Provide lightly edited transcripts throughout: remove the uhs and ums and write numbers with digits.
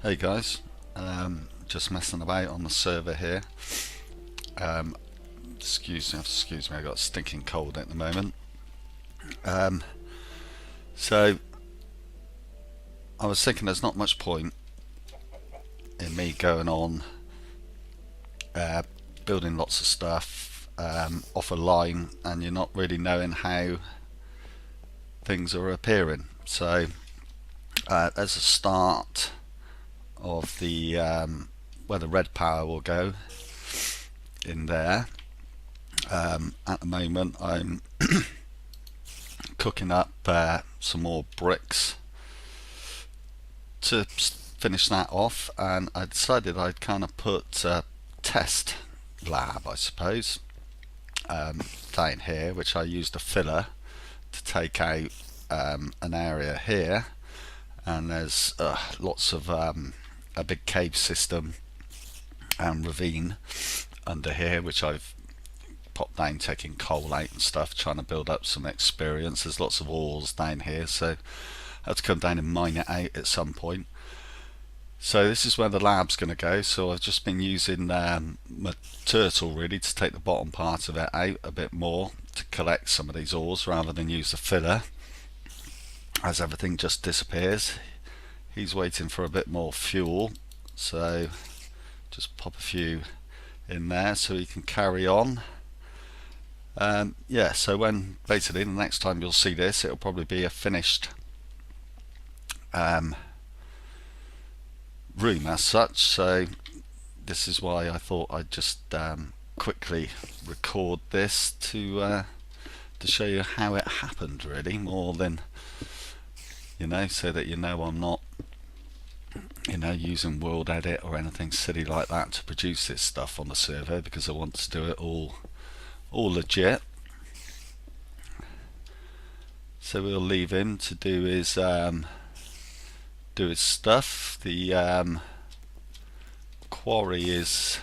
Hey guys, just messing about on the server here. Um, excuse me, I got a stinking cold at the moment. Um, so I was thinking there's not much point in me going on uh, building lots of stuff off a line, and you're not really knowing how things are appearing. So as a start of the where the red power will go in there. At the moment, I'm cooking up some more bricks to finish that off, and I decided I'd kind of put a test lab, I suppose, down here, which I used a filler to take out an area here, and there's lots of a big cave system and ravine under here, which I've popped down taking coal out and stuff, trying to build up some experience. There's lots of ores down here, so I have to come down and mine it out at some point. So this is where the lab's going to go. So I've just been using my turtle really to take the bottom part of it out a bit more to collect some of these ores rather than use the filler, as everything just disappears. He's waiting for a bit more fuel, so just pop a few in there so he can carry on. Yeah, so when basically the next time you'll see this, it'll probably be a finished room as such. So this is why I thought I'd just quickly record this to show you how it happened, really, more than so that I'm not using World Edit or anything silly like that to produce this stuff on the server, because I want to do it all legit. So we'll leave him to do his stuff. The quarry is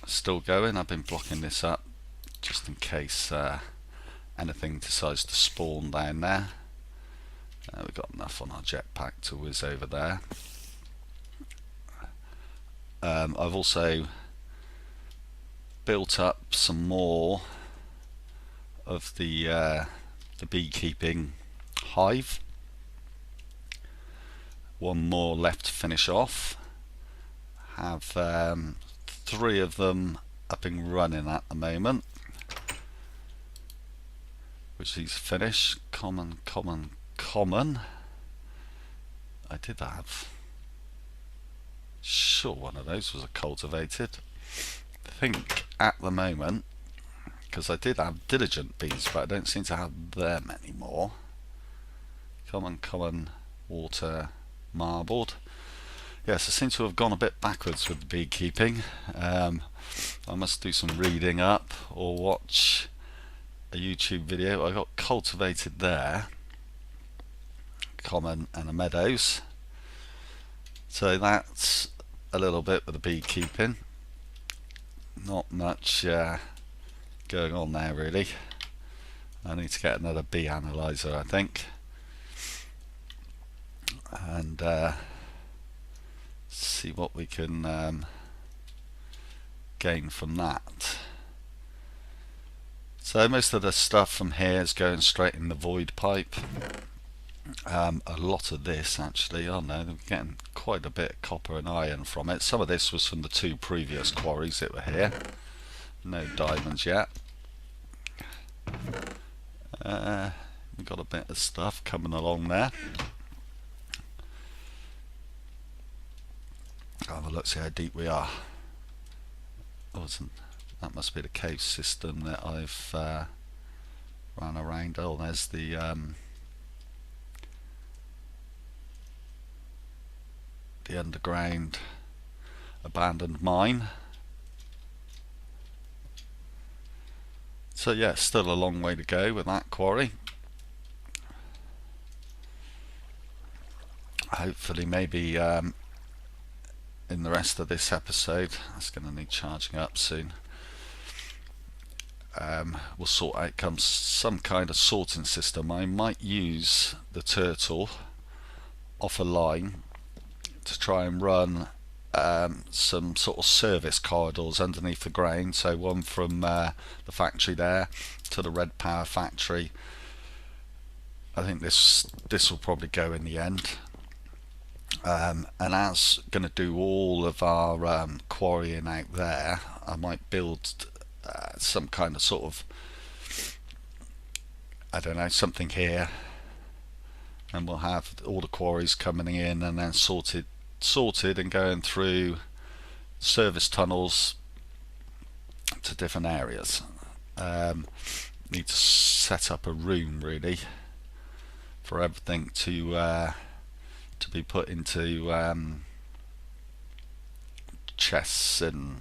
still going. I've been blocking this up just in case anything decides to spawn down there. We've got enough on our jetpack to whiz over there. I've also built up some more of the beekeeping hive. One more left to finish off. Have 3 of them up and running at the moment, which is finished. Common. I did have, sure, one of those was a cultivated. I think at the moment, because I did have diligent bees, but I don't seem to have them anymore. Common, water, marbled. Yes, I seem to have gone a bit backwards with the beekeeping. I must do some reading up or watch a YouTube video. I got cultivated there, common and a meadows. So that's a little bit with the beekeeping. Not much going on there really. I need to get another bee analyzer, I think, and see what we can gain from that. So most of the stuff from here is going straight in the void pipe. A lot of this actually, oh no, they're getting quite a bit of copper and iron from it. Some of this was from the 2 previous quarries that were here. No diamonds yet. We've got a bit of stuff coming along there. Have a look, see how deep we are. Oh, that must be the cave system that I've ran around. Oh, there's the underground abandoned mine. So yeah, still a long way to go with that quarry. Hopefully maybe in the rest of this episode, that's going to need charging up soon, we'll sort out some kind of sorting system. I might use the turtle off a line to try and run some sort of service corridors underneath the ground. So one from the factory there to the red power factory. I think this will probably go in the end. And as going to do all of our quarrying out there, I might build some kind of sort of, I don't know, something here, and we'll have all the quarries coming in and then sorted and going through service tunnels to different areas. Need to set up a room really for everything to be put into chests and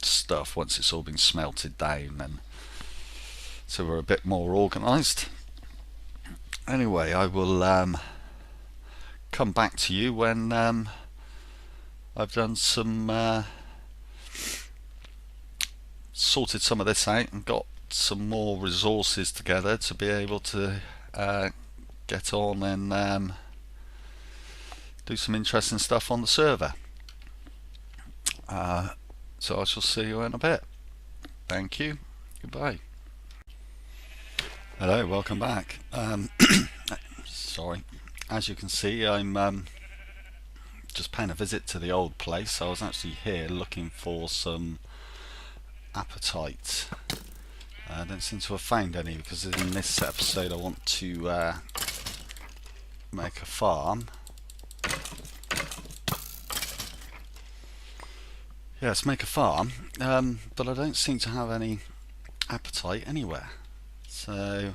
stuff once it's all been smelted down, and so we're a bit more organised. Anyway, I will come back to you when I've done some sorted some of this out and got some more resources together to be able to get on and do some interesting stuff on the server. So I shall see you in a bit. Thank you. Goodbye. Hello, welcome back. Sorry. As you can see, I'm just paying a visit to the old place. I was actually here looking for some apatite. I don't seem to have found any because in this episode I want to make a farm. Yes, make a farm, but I don't seem to have any apatite anywhere. So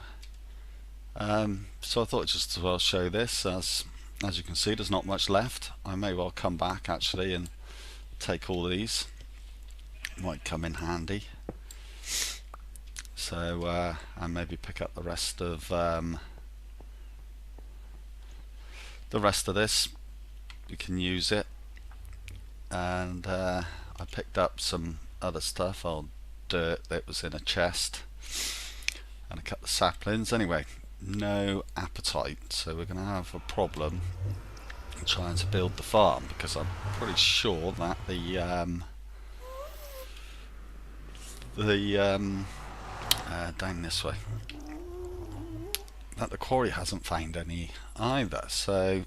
I thought just as well show this. As you can see, there's not much left. I may well come back actually and take all these. Might come in handy. So and maybe pick up the rest of this. We can use it. And I picked up some other stuff, old dirt that was in a chest, and a couple of saplings. Anyway, no apatite, so we're going to have a problem trying to build the farm, because I'm pretty sure that down this way, that the quarry hasn't found any either. So,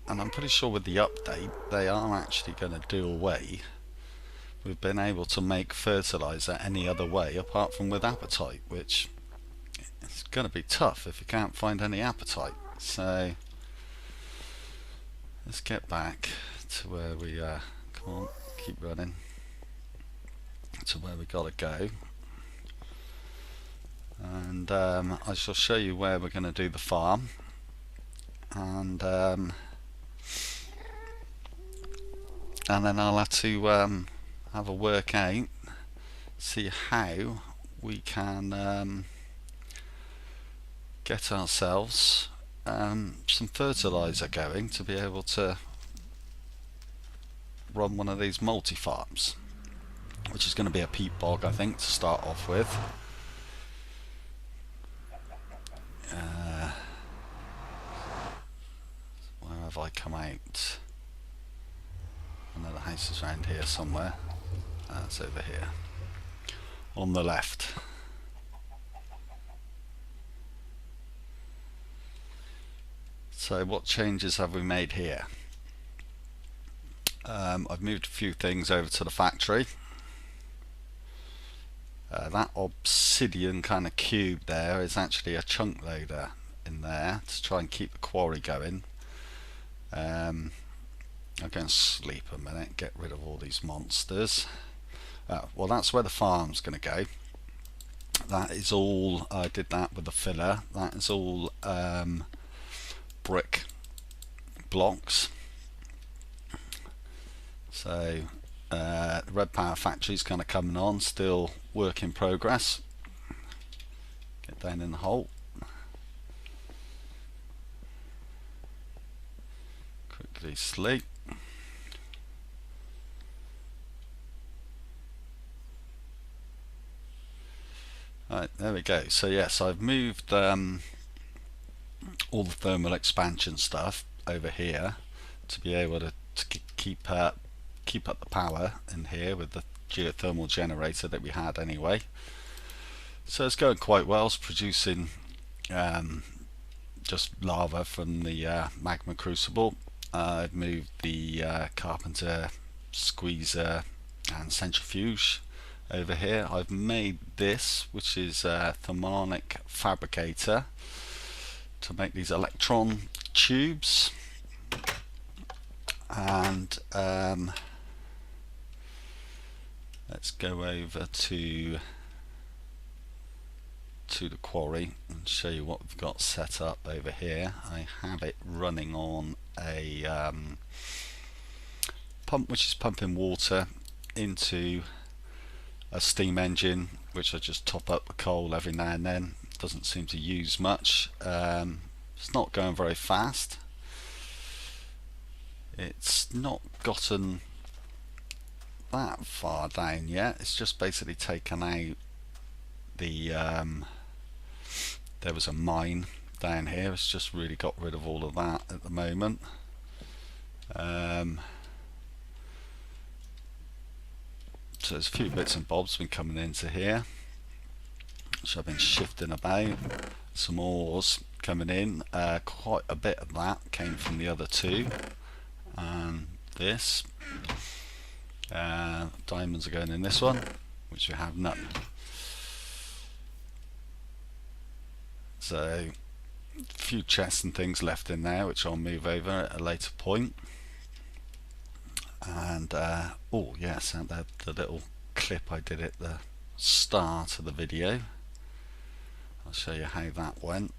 and I'm pretty sure with the update they are actually going to do away with being able to make fertilizer any other way apart from with apatite, which is going to be tough if you can't find any apatite. So let's get back to where we come on, keep running to where we gotta go, and I shall show you where we're going to do the farm, and then I'll have to have a work out, see how we can get ourselves some fertilizer going to be able to run one of these multi-farms, which is going to be a peat bog, I think, to start off with. Where have I come out? Another house is around here somewhere. It's over here on the left. So what changes have we made here? I've moved a few things over to the factory. That obsidian kind of cube there is actually a chunk loader in there to try and keep the quarry going. I'm going to sleep a minute, get rid of all these monsters. Well, that's where the farm's going to go. That is all, I did that with the filler. That is all brick blocks. So the red power factory is kind of coming on, still work in progress. Get down in the hole. Quickly sleep. Right, there we go. So yes, I've moved all the thermal expansion stuff over here to be able to keep up the power in here with the geothermal generator that we had anyway. So it's going quite well. It's producing just lava from the magma crucible. I've moved the carpenter squeezer and centrifuge over here. I've made this, which is a thermonic fabricator, to make these electron tubes. And let's go over to the quarry and show you what we've got set up over here. I have it running on a pump which is pumping water into a steam engine, which I just top up with coal every now and then. Doesn't seem to use much. It's not going very fast. It's not gotten that far down yet. It's just basically taken out the there was a mine down here. It's just really got rid of all of that at the moment. So there's a few bits and bobs been coming into here, which I've been shifting about. Some ores coming in. Quite a bit of that came from the other two. And this. Diamonds are going in this one, which we have none. So a few chests and things left in there, which I'll move over at a later point. And oh yes, and the little clip I did at the start of the video. I'll show you how that went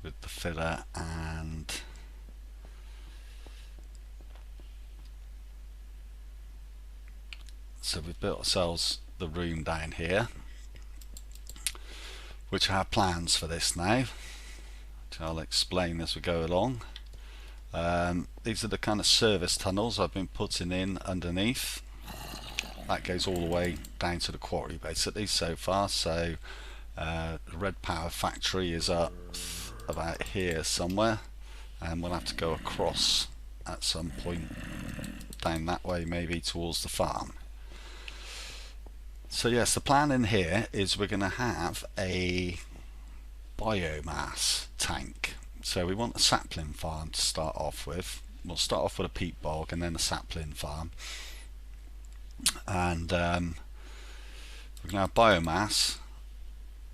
with the filler. And so we've built ourselves the room down here, which I have plans for this now, which I'll explain as we go along. These are the kind of service tunnels I've been putting in underneath. That goes all the way down to the quarry basically so far. So the Red Power factory is up about here somewhere, and we'll have to go across at some point down that way, maybe towards the farm. So yes, the plan in here is we're going to have a biomass tank. So we want a sapling farm to start off with. We'll start off with a peat bog and then a sapling farm. And we're going to have biomass,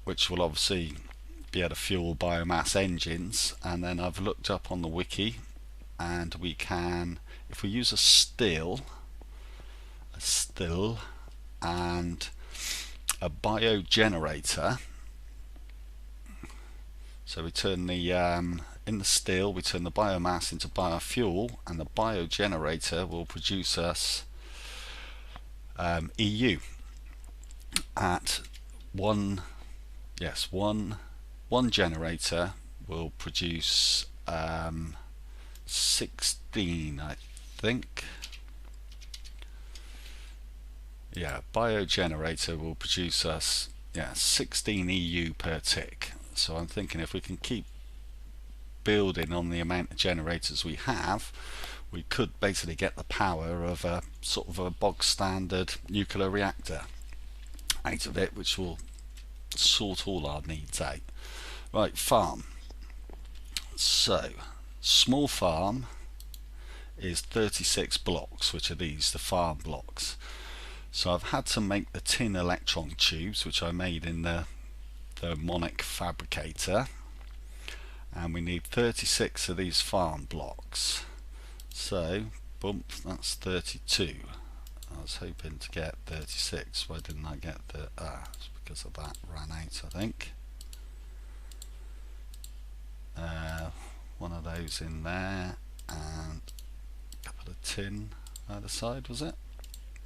which will obviously be able to fuel biomass engines. And then I've looked up on the wiki, and we can, if we use a still and a biogenerator. So we turn the in the still we turn the biomass into biofuel, and the biogenerator will produce us EU at one generator will produce 16, I think. Yeah, biogenerator will produce us 16 EU per tick. So I'm thinking if we can keep building on the amount of generators we have, we could basically get the power of a sort of a bog standard nuclear reactor out of it, which will sort all our needs out. Right, farm. So small farm is 36 blocks, which are these, the farm blocks. So I've had to make the tin electron tubes, which I made in the thermonic fabricator, and we need 36 of these farm blocks. So bump, that's 32. I was hoping to get 36. Why didn't I get the it's because of that ran out, I think. One of those in there, and a couple of tin either side, was it?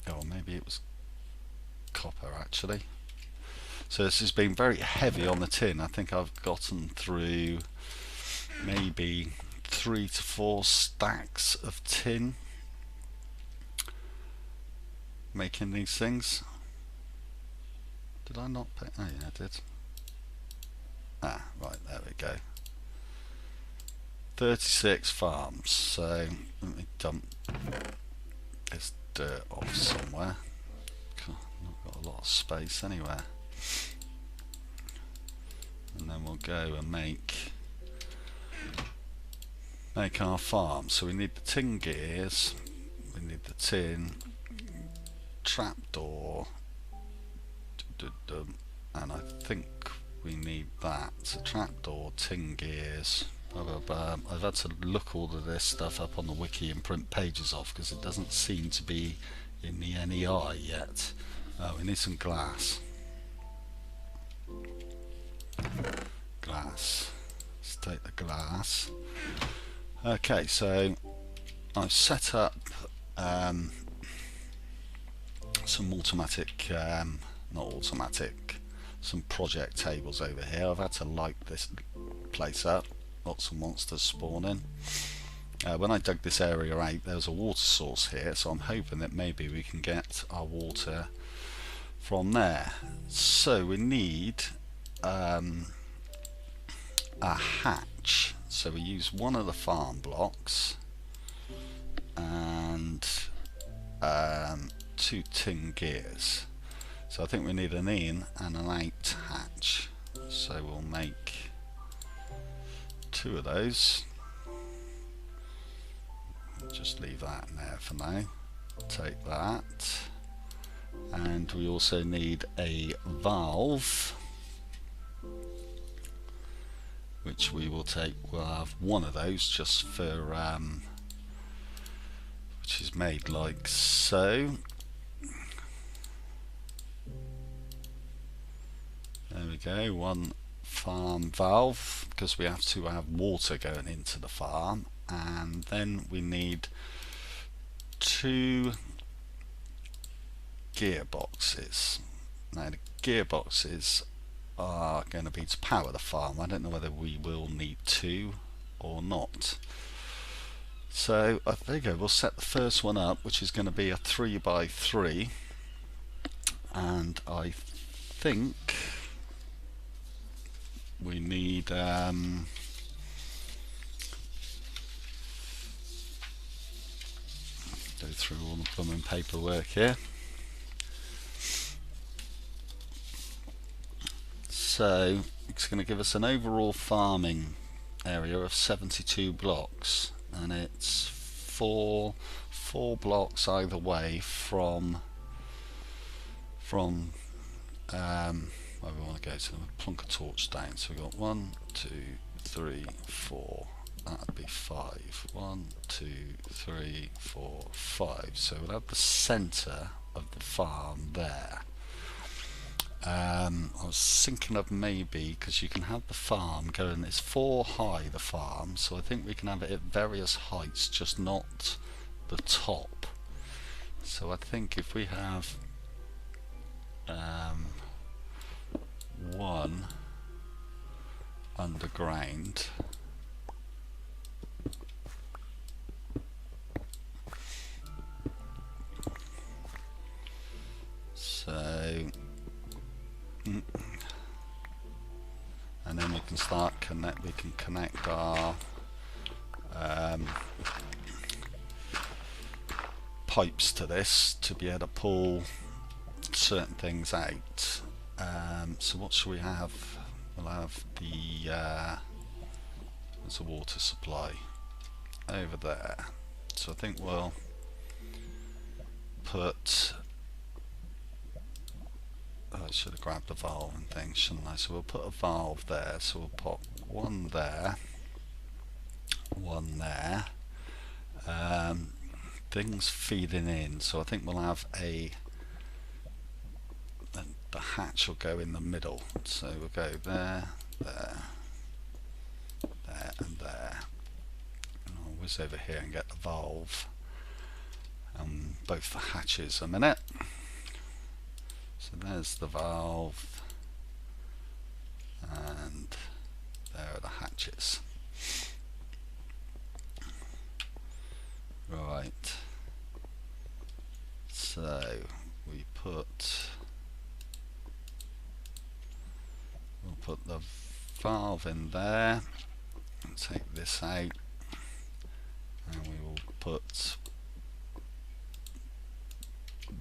Oh, maybe it was copper actually. So this has been very heavy on the tin. I think I've gotten through maybe 3 to 4 stacks of tin making these things. Did I not pay? Oh yeah, I did. Right, there we go. 36 farms. So let me dump this dirt off somewhere. God, not got a lot of space anywhere. And then we'll go and make our farm. So we need the tin gears, we need the tin trapdoor, and I think we need that. So trapdoor, tin gears, blah, blah, blah. I've had to look all of this stuff up on the wiki and print pages off because it doesn't seem to be in the NEI yet. We need some glass. Let's take the glass. Okay, so I've set up some automatic, not automatic, some project tables over here. I've had to light this place up. Lots of monsters spawning. When I dug this area out, there was a water source here, so I'm hoping that maybe we can get our water from there. So we need a hatch. So we use one of the farm blocks and 2 tin gears. So I think we need an in and an out hatch. So we'll make 2 of those. Just leave that in there for now. Take that. And we also need a valve, which we will take. We'll have one of those just for which is made like so. There we go, one farm valve, because we have to have water going into the farm. And then we need 2 gearboxes. Now the gearboxes are going to be to power the farm. I don't know whether we will need 2 or not. So there you go, we'll set the first one up, which is going to be a 3x3, and I think we need go through all the plumbing paperwork here. So it's going to give us an overall farming area of 72 blocks, and it's four blocks either way from where we want to go. So we'll plunk a torch down. So we've got 1, 2, 3, 4. That'd be 5. 1, 2, 3, 4, 5. So we'll have the centre of the farm there. I was thinking of maybe, because you can have the farm going, it's 4 high, the farm, so I think we can have it at various heights, just not the top. So I think if we have 1 underground, so and then we can start we can connect our pipes to this to be able to pull certain things out. So what should we have? We'll have the there's a water supply over there, so I think we'll put I should have grabbed a valve and things, shouldn't I? So we'll put a valve there, so we'll put 1 there, 1 there. Things feeding in, so I think we'll have the hatch will go in the middle, so we'll go there, there, there and there. And I'll whiz over here and get the valve and both the hatches a minute. So there's the valve, and there are the hatches. Right, so we'll put the valve in there and take this out, and we will put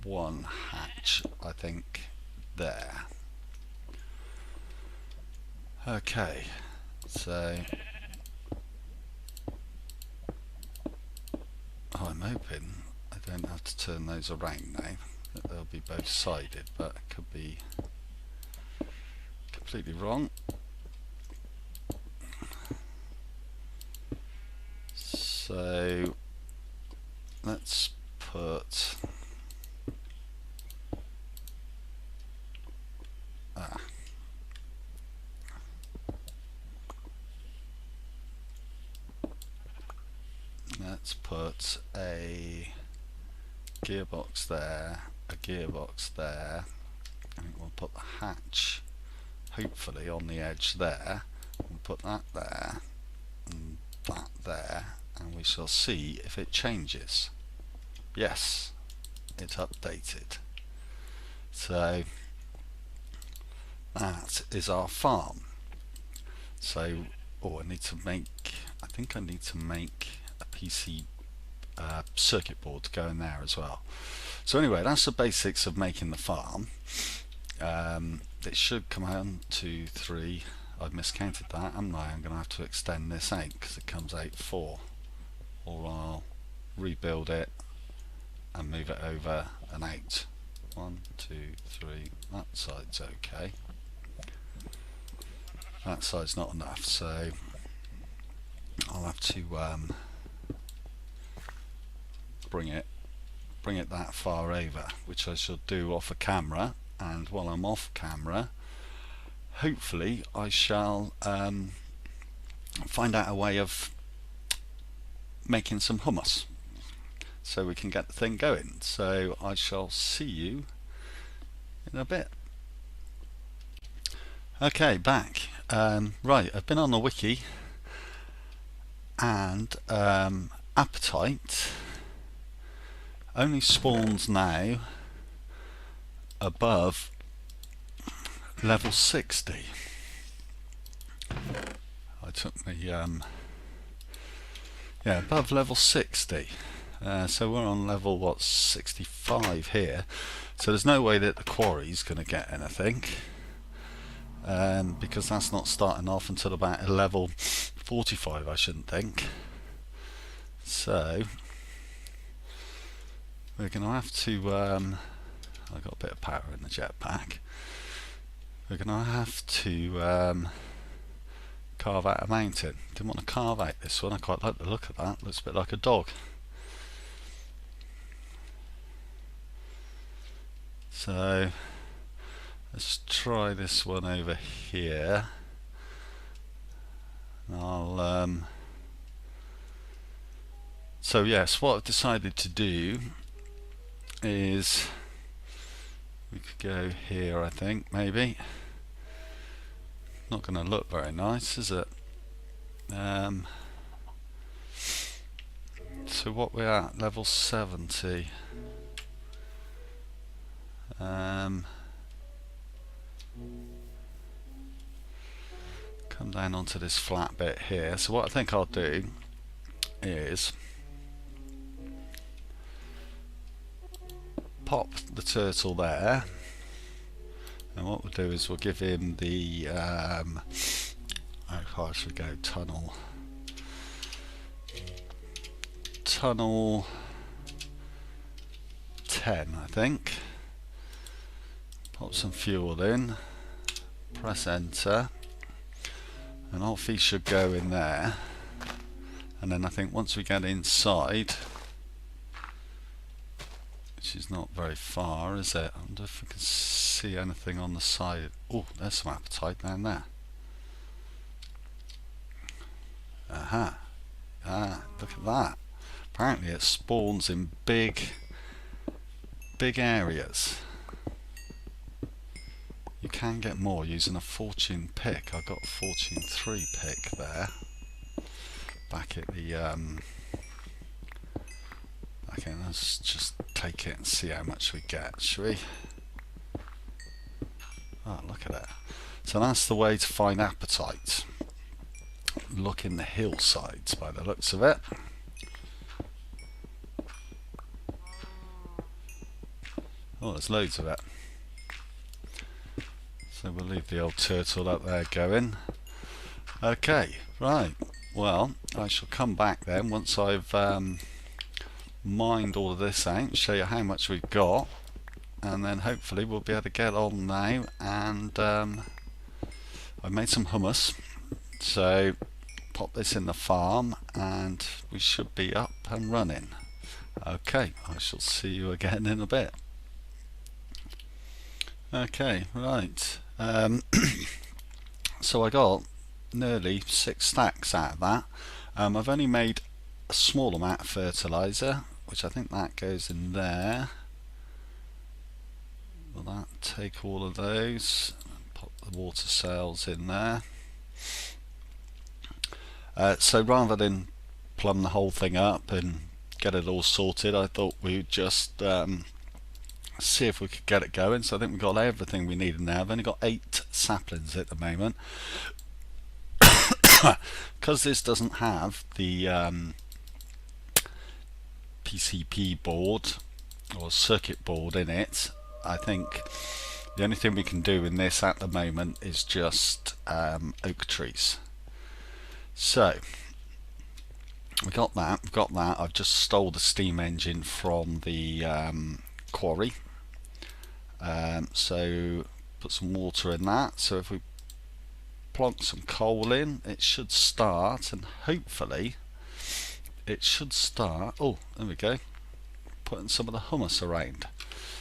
one hatch, I think, there. Okay, so I'm hoping I don't have to turn those around now, that they'll be both sided, but it could be completely wrong. So let's put let's put a gearbox there, a gearbox there. I think we'll put the hatch hopefully on the edge there. We'll put that there and that there, and we shall see if it changes. Yes, it's updated. So that is our farm. So, I need to make, I think I need to make a PC circuit board to go in there as well. So anyway, that's the basics of making the farm. It should come out 1, 2, 3. I've miscounted that, haven't I? I'm going to have to extend this out because it comes out 4, or I'll rebuild it and move it over and out. 1, 2, 3. That side's okay. That side's not enough, so I'll have to bring it that far over, which I shall do off a camera. And while I'm off camera, hopefully I shall find out a way of making some hummus so we can get the thing going. So I shall see you in a bit. Okay, back. Right, I've been on the wiki, and appetite only spawns now above level 60. I took me above level 60. So we're on level, what, 65 here. So there's no way that the quarry's going to get anything, because that's not starting off until about level 45, I shouldn't think. So we're going to have to I've got a bit of power in the jetpack. We're going to have to carve out a mountain. Didn't want to carve out this one. I quite like the look of that. Looks a bit like a dog. So let's try this one over here. So yes, what I've decided to do is we could go here, I think, maybe. Not going to look very nice, is it? So what we're at, level 70. Come down onto this flat bit here. So what I think I'll do is pop the turtle there, and what we'll do is we'll give him the how far should we go? Tunnel 10, I think. Pop some fuel in, press enter, and off he should go in there. And then I think once we get inside, which is not very far, is it? I wonder if we can see anything on the side. Oh, there's some appetite down there. Aha. Look at that. Apparently it spawns in big areas. You can get more using a fortune pick. I got a fortune 3 pick there. Back at the okay, let's just take it and see how much we get, shall we? Oh, look at it. So that's the way to find appetite. Look in the hillsides by the looks of it. Oh, there's loads of it. So we'll leave the old turtle up there going. Okay, right. Well, I shall come back then once I've mined all of this out, show you how much we've got, and then hopefully we'll be able to get on now. And I've made some hummus, so pop this in the farm and we should be up and running. Okay, I shall see you again in a bit. Okay, right. So I got nearly 6 stacks out of that. I've only made a small amount of fertilizer, which I think that goes in there. Will that take all of those? Pop the water cells in there. So rather than plumb the whole thing up and get it all sorted, I thought we'd just see if we could get it going. So I think we've got everything we need now. I've only got 8 saplings at the moment. Because this doesn't have the PCP board or circuit board in it, I think the only thing we can do in this at the moment is just oak trees. So we've got that. I've just stole the steam engine from the quarry. So put some water in that. So if we plonk some coal in, it should start, and hopefully it should start. Oh, there we go. Putting some of the hummus around.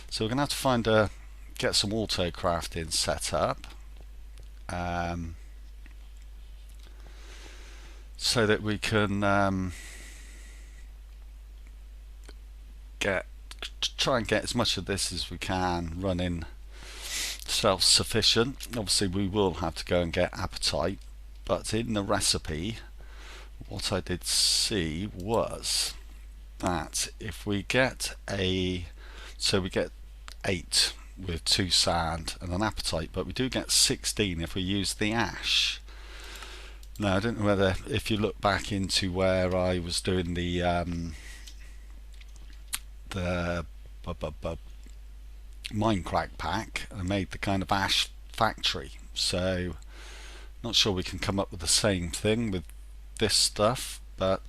So we're gonna have to get some auto crafting set up, so that we can try and get as much of this as we can running self-sufficient. Obviously we will have to go and get appetite, but in the recipe what I did see was that if we get we get 8 with 2 sand and an appetite, but we do get 16 if we use the ash. Now I don't know whether, if you look back into where I was doing the Minecraft pack, I made the kind of ash factory, so not sure we can come up with the same thing with this stuff, but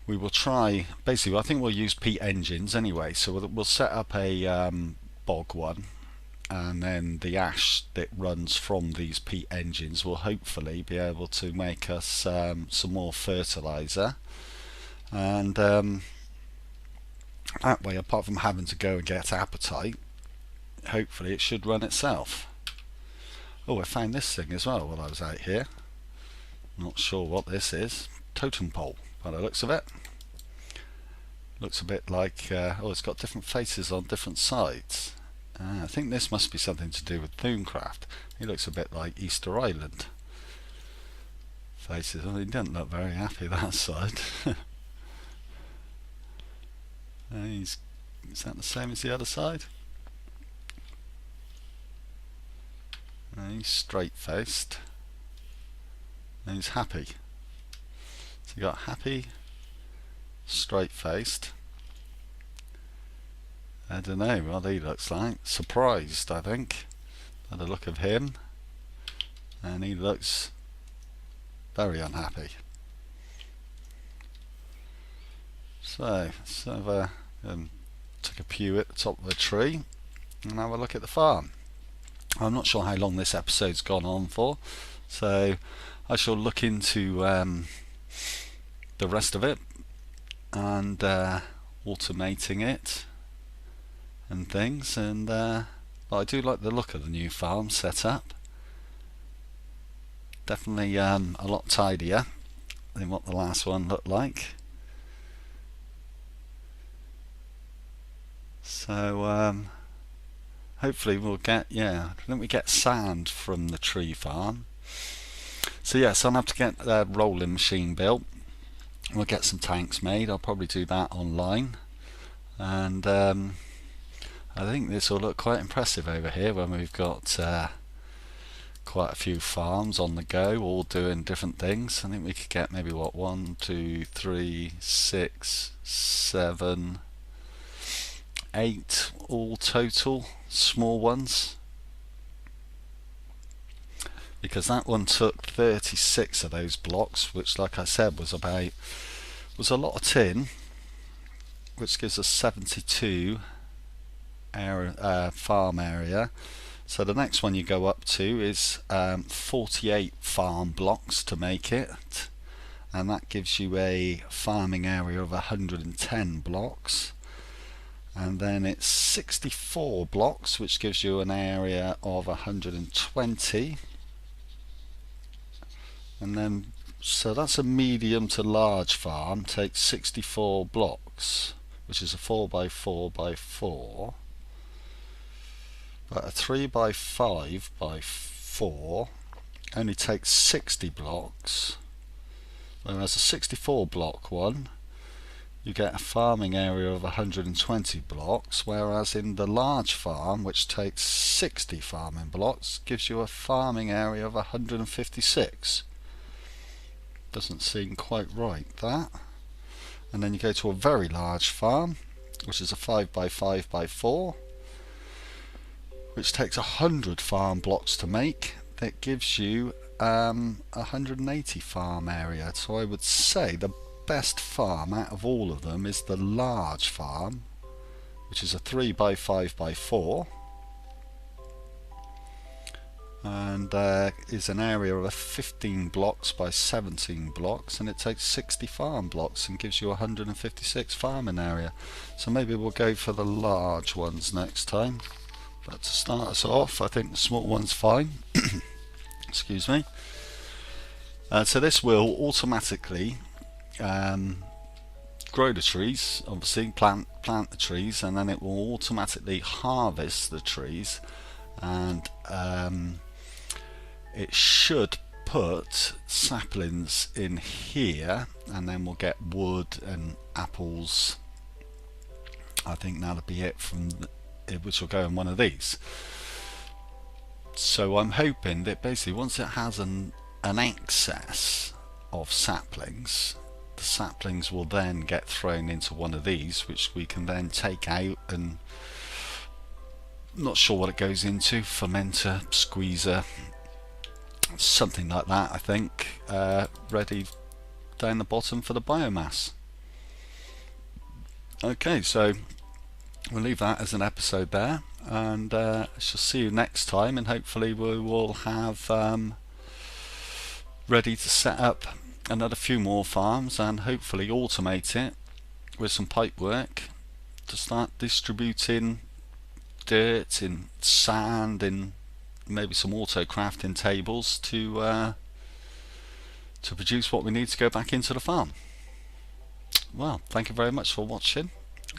we will try. Basically I think we'll use peat engines anyway, so we'll set up a bog one, and then the ash that runs from these peat engines will hopefully be able to make us some more fertilizer, and that way, apart from having to go and get appetite, hopefully it should run itself. Oh, I found this thing as well while I was out here. Not sure what this is. Totem pole by the looks of it. Looks a bit like oh, it's got different faces on different sides. I think this must be something to do with Tooncraft. He looks a bit like Easter Island faces. Well, he doesn't look very happy that side. Is that the same as the other side? He's straight faced and he's happy. So you got happy, straight faced. I don't know what he looks like. Surprised, I think, by the look of him, and he looks very unhappy. So let's have take a pew at the top of a tree and have a look at the farm. I'm not sure how long this episode's gone on for, so I shall look into the rest of it and automating it and things, and but I do like the look of the new farm set up. Definitely a lot tidier than what the last one looked like. So hopefully we'll get, I think we get sand from the tree farm. So yes, I'll have to get a rolling machine built. We'll get some tanks made. I'll probably do that online, and I think this will look quite impressive over here when we've got quite a few farms on the go, all doing different things. I think we could get maybe 1, 2, 3, 6, 7, 8 all total, small ones, because that one took 36 of those blocks, which, like I said, was a lot of tin, which gives us 72 farm area. So the next one you go up to is 48 farm blocks to make it, and that gives you a farming area of 110 blocks. And then it's 64 blocks, which gives you an area of 120. And then, so that's a medium to large farm, takes 64 blocks, which is a 4x4x4. But a 3x5x4 only takes 60 blocks, whereas a 64 block one, you get a farming area of 120 blocks, whereas in the large farm, which takes 60 farming blocks, gives you a farming area of 156. Doesn't seem quite right, that. And then you go to a very large farm, which is a 5x5x4, which takes 100 farm blocks to make. That gives you 180 farm area. So I would say the best farm out of all of them is the large farm, which is a 3x5x4, and is an area of 15 blocks by 17 blocks, and it takes 60 farm blocks and gives you 156 farming area. So maybe we'll go for the large ones next time. But to start us off, I think the small one's fine. Excuse me. So this will automatically grow the trees, obviously plant the trees, and then it will automatically harvest the trees, and it should put saplings in here, and then we'll get wood and apples. I think that'll be it from which will go in one of these. So I'm hoping that basically once it has an excess of saplings, the saplings will then get thrown into one of these, which we can then take out, and not sure what it goes into, fermenter, squeezer, something like that, I think, ready down the bottom for the biomass. Okay, so we'll leave that as an episode there, and I shall see you next time, and hopefully we will have ready to set up another few more farms, and hopefully automate it with some pipe work to start distributing dirt and sand and maybe some auto crafting tables to produce what we need to go back into the farm. Well, thank you very much for watching,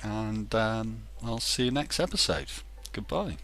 and I'll see you next episode. Goodbye.